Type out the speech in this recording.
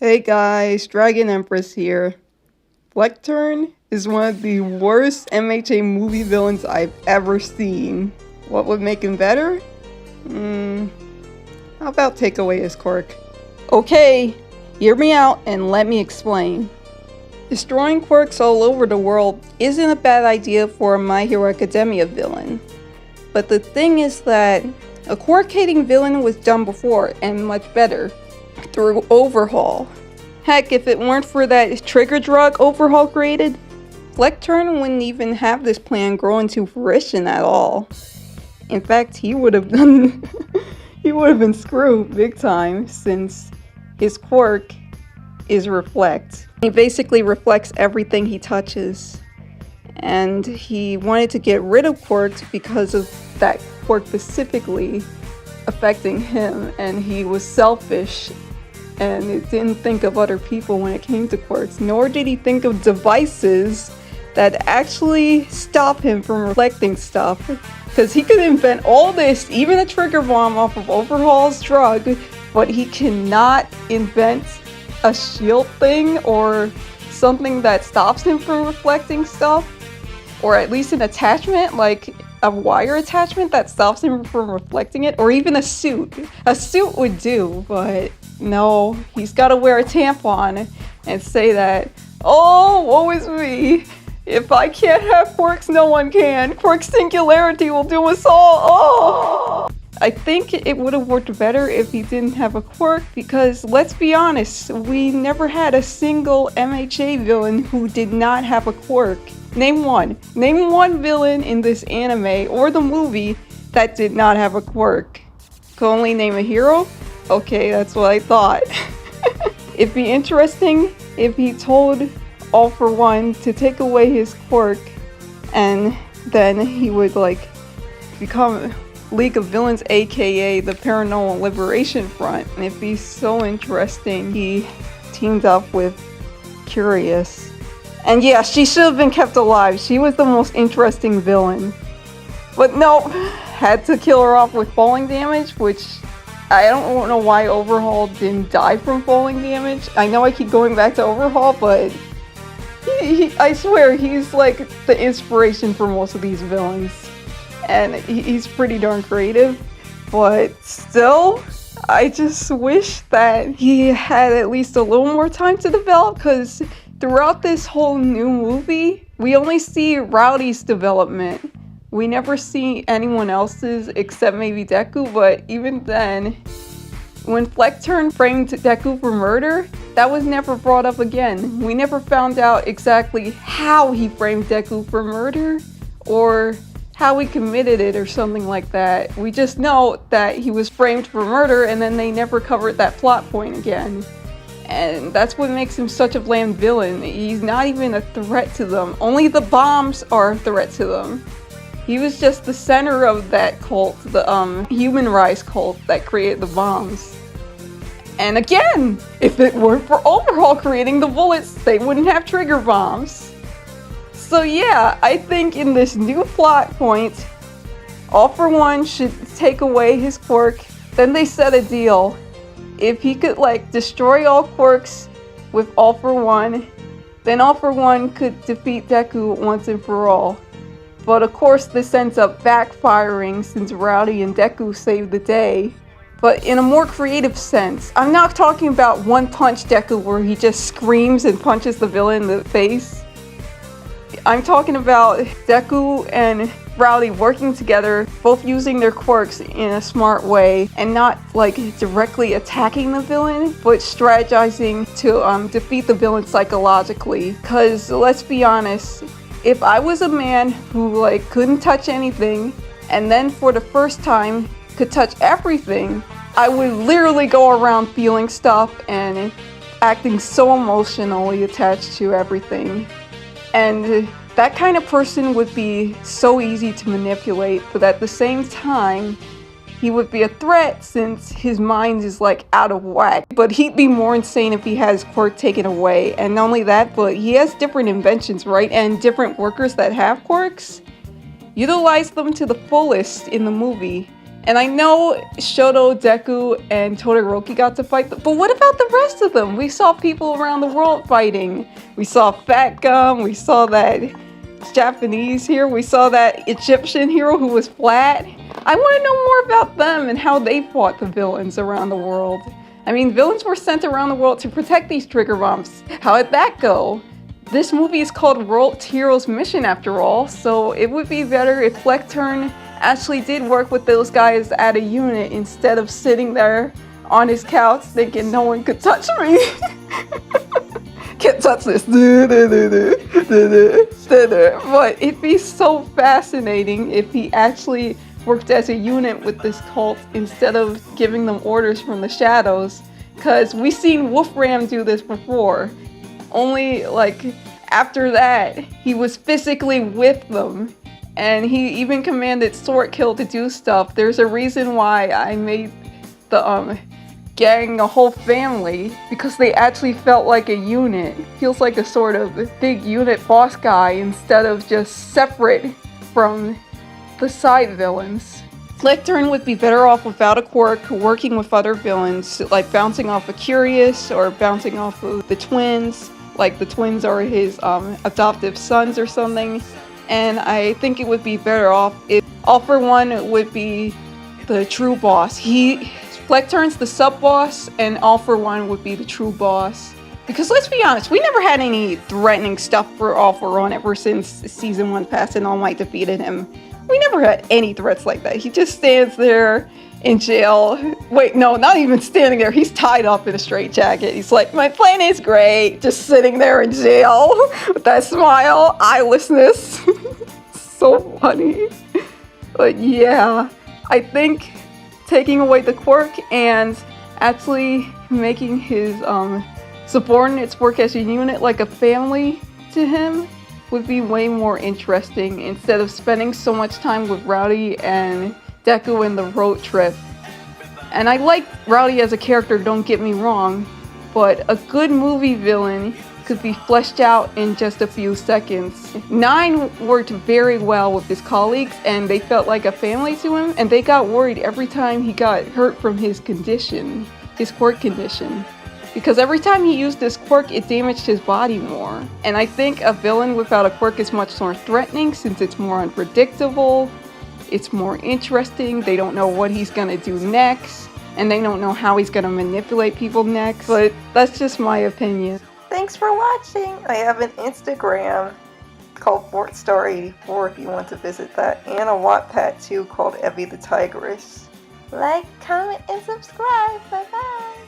Hey guys, Dragon Empress here. Flect Turn is one of the worst MHA movie villains I've ever seen. What would make him better? How about take away his quirk? Okay, hear me out and let me explain. Destroying quirks all over the world isn't a bad idea for a My Hero Academia villain. But the thing is that a quirk-hating villain was done before and much better. Through Overhaul. Heck, if it weren't for that trigger drug Overhaul created, Flect Turn wouldn't even have this plan grow into fruition at all. In fact, he would have been screwed big time since his quirk is Reflect. He basically reflects everything he touches. And he wanted to get rid of quirks because of that quirk specifically affecting him, and he was selfish and didn't think of other people when it came to quirks, nor did he think of devices that actually stop him from reflecting stuff. Because he could invent all this, even a trigger bomb off of Overhaul's drug, but he cannot invent a shield thing or something that stops him from reflecting stuff, or at least an attachment like a wire attachment that stops him from reflecting it, or even a suit. A suit would do, but no, he's got to wear a tampon and say that, oh, woe is me. If I can't have quirks, no one can. Quirk singularity will do us all. Oh! I think it would have worked better if he didn't have a quirk, because let's be honest, we never had a single MHA villain who did not have a quirk. Name one. Name one villain in this anime or the movie that did not have a quirk. Could only name a hero? Okay, that's what I thought. It'd be interesting if he told All For One to take away his quirk, and then he would become League of Villains, aka the Paranormal Liberation Front. And it'd be so interesting. He teamed up with Curious. And yeah, she should have been kept alive. She was the most interesting villain. But no, had to kill her off with falling damage, which I don't know why Overhaul didn't die from falling damage. I know I keep going back to Overhaul, but I swear he's like the inspiration for most of these villains. And he's pretty darn creative. But still, I just wish that he had at least a little more time to develop, because throughout this whole new movie, we only see Rowdy's development. We never see anyone else's except maybe Deku, but even then, when Flect Turn framed Deku for murder, that was never brought up again. We never found out exactly how he framed Deku for murder, or how he committed it or something like that. We just know that he was framed for murder, and then they never covered that plot point again. And that's what makes him such a bland villain. He's not even a threat to them. Only the bombs are a threat to them. He was just the center of that cult, the Human Rise cult that created the bombs. And again, if it weren't for Overhaul creating the bullets, they wouldn't have trigger bombs. So yeah, I think in this new plot point, All For One should take away his quirk. Then they set a deal. If he could destroy all quirks with All For One, then All For One could defeat Deku once and for all. But of course this ends up backfiring since Rowdy and Deku saved the day. But in a more creative sense. I'm not talking about One Punch Deku where he just screams and punches the villain in the face. I'm talking about Deku and Rowdy working together, both using their quirks in a smart way, and not directly attacking the villain, but strategizing to defeat the villain psychologically. Because let's be honest, if I was a man who couldn't touch anything, and then for the first time could touch everything, I would literally go around feeling stuff and acting so emotionally attached to everything. And that kind of person would be so easy to manipulate, but at the same time, he would be a threat since his mind is out of whack. But he'd be more insane if he has quirk taken away. And not only that, but he has different inventions, right? And different workers that have quirks, utilize them to the fullest in the movie. And I know Shoto, Deku, and Todoroki got to fight, but what about the rest of them? We saw people around the world fighting. We saw Fat Gum, we saw that Japanese hero, we saw that Egyptian hero who was flat. I want to know more about them and how they fought the villains around the world. I mean, villains were sent around the world to protect these trigger bombs. How did that go? This movie is called World Heroes Mission after all, so it would be better if Flect Turn actually did work with those guys at a unit instead of sitting there on his couch thinking no one could touch me. Can't touch this. But it'd be so fascinating if he actually worked as a unit with this cult instead of giving them orders from the shadows. Because we've seen Wolfram do this before. Only like after that, he was physically with them. And he even commanded Sword Kill to do stuff. There's a reason why I made the gang a whole family, because they actually felt like a unit. Feels like a sort of big unit boss guy instead of just separate from the side villains. Flect Turn would be better off without a quirk, working with other villains, like bouncing off of Curious or bouncing off of the twins, like the twins are his adoptive sons or something. And I think it would be better off if All For One would be the true boss. Flect Turn's the sub-boss, and All For One would be the true boss. Because let's be honest, we never had any threatening stuff for All For One ever since Season 1 passed and All Might defeated him. We never had any threats like that. He just stands there in jail. Wait, no, not even standing there. He's tied up in a straitjacket. He's like, my plan is great. Just sitting there in jail with that smile, eyelessness. So funny. But yeah, I think taking away the quirk and actually making his subordinates work as a unit like a family to him would be way more interesting instead of spending so much time with Rowdy and Deku in the road trip. And I like Rowdy as a character, don't get me wrong, but a good movie villain could be fleshed out in just a few seconds. 9 worked very well with his colleagues and they felt like a family to him, and they got worried every time he got hurt from his condition, his quirk condition. Because every time he used this quirk, it damaged his body more. And I think a villain without a quirk is much more threatening since it's more unpredictable, it's more interesting, they don't know what he's gonna do next, and they don't know how he's gonna manipulate people next. But that's just my opinion. Thanks for watching. I have an Instagram called FortStar84 if you want to visit that, and a Wattpad too called Evie the Tigress. Like, comment, and subscribe. Bye bye.